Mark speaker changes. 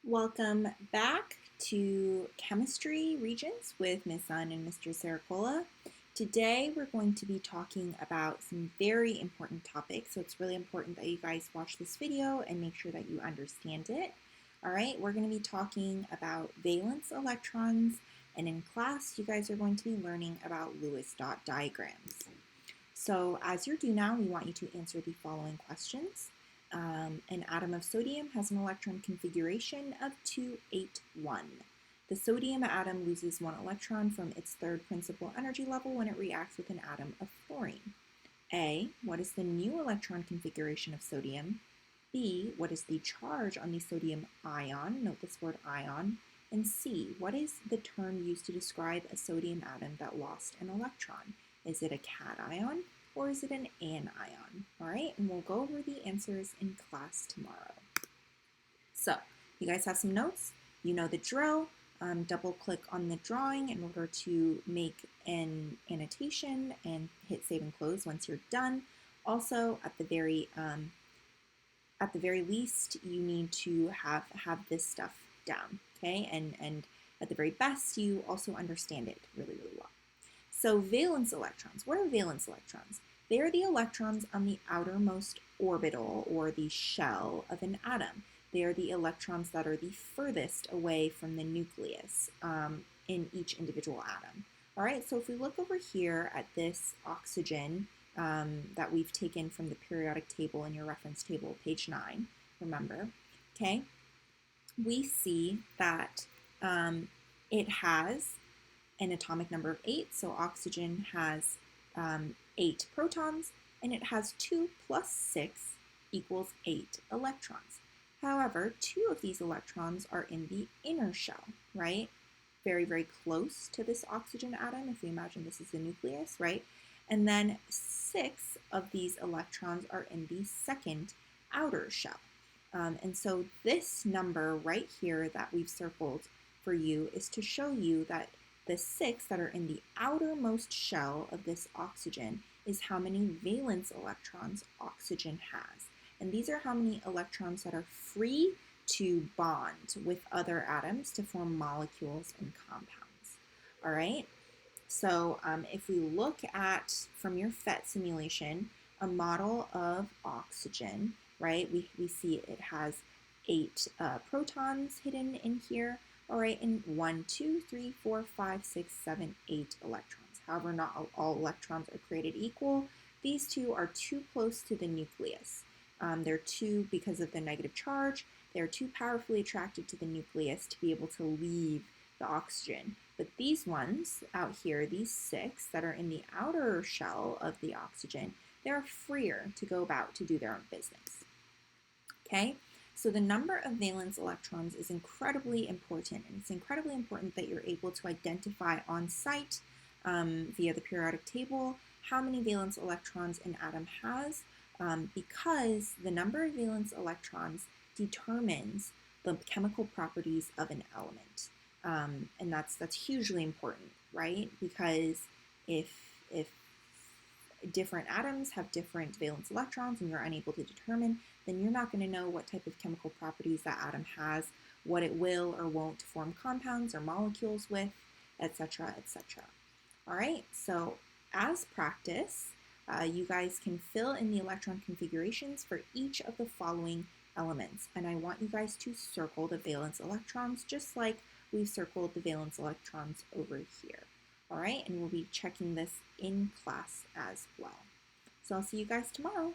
Speaker 1: Welcome back to Chemistry Regents with Ms. Sun and Mr. Saracola. Today we're going to be talking about some very important topics, so it's really important that you guys watch this video and make sure that you understand it. All right, we're going to be talking about valence electrons, and in class you guys are going to be learning about Lewis dot diagrams. So as you're due now, we want you to answer the following questions. An atom of sodium has an electron configuration of 281. The sodium atom loses one electron from its third principal energy level when it reacts with an atom of fluorine. A, what is the new electron configuration of sodium? B, what is the charge on the sodium ion? Note this word ion. And C, what is the term used to describe a sodium atom that lost an electron? Is it a cation or is it an anion? All right, and we'll go over the answers in class tomorrow. So, you guys have some notes. You know the drill. Double click on the drawing in order to make an annotation and hit save and close once you're done. Also, at the very least, you need to have this stuff down, okay? And at the very best, you also understand it really, really well. So valence electrons. What are valence electrons? They are the electrons on the outermost orbital or the shell of an atom. They are the electrons that are the furthest away from the nucleus in each individual atom. All right, so if we look over here at this oxygen that we've taken from the periodic table in your reference table, page 9, remember, okay, we see that it has an atomic number of 8, so oxygen has 8 protons, and it has 2 plus 6 equals 8 electrons. However, 2 of these electrons are in the inner shell, right? Very, very close to this oxygen atom, if we imagine this is the nucleus, right? And then 6 of these electrons are in the second outer shell. And so this number right here that we've circled for you is to show you that the 6 that are in the outermost shell of this oxygen is how many valence electrons oxygen has. And these are how many electrons that are free to bond with other atoms to form molecules and compounds. All right? So if we look at, from your PhET simulation, a model of oxygen, right? We see it has 8 protons hidden in here. All right, and 1, 2, 3, 4, 5, 6, 7, 8 electrons. However, not all electrons are created equal. These two are too close to the nucleus. They're too, because of the negative charge, they're too powerfully attracted to the nucleus to be able to leave the oxygen. But these ones out here, these 6 that are in the outer shell of the oxygen, they're freer to go about to do their own business. Okay? So the number of valence electrons is incredibly important, and it's incredibly important that you're able to identify on site via the periodic table how many valence electrons an atom has, because the number of valence electrons determines the chemical properties of an element, and that's hugely important, right? Because if different atoms have different valence electrons and you're unable to determine, then you're not going to know what type of chemical properties that atom has, what it will or won't form compounds or molecules with, etc., etc. All right, so as practice, you guys can fill in the electron configurations for each of the following elements, and I want you guys to circle the valence electrons just like we've circled the valence electrons over here. All right, and we'll be checking this in class as well. So I'll see you guys tomorrow.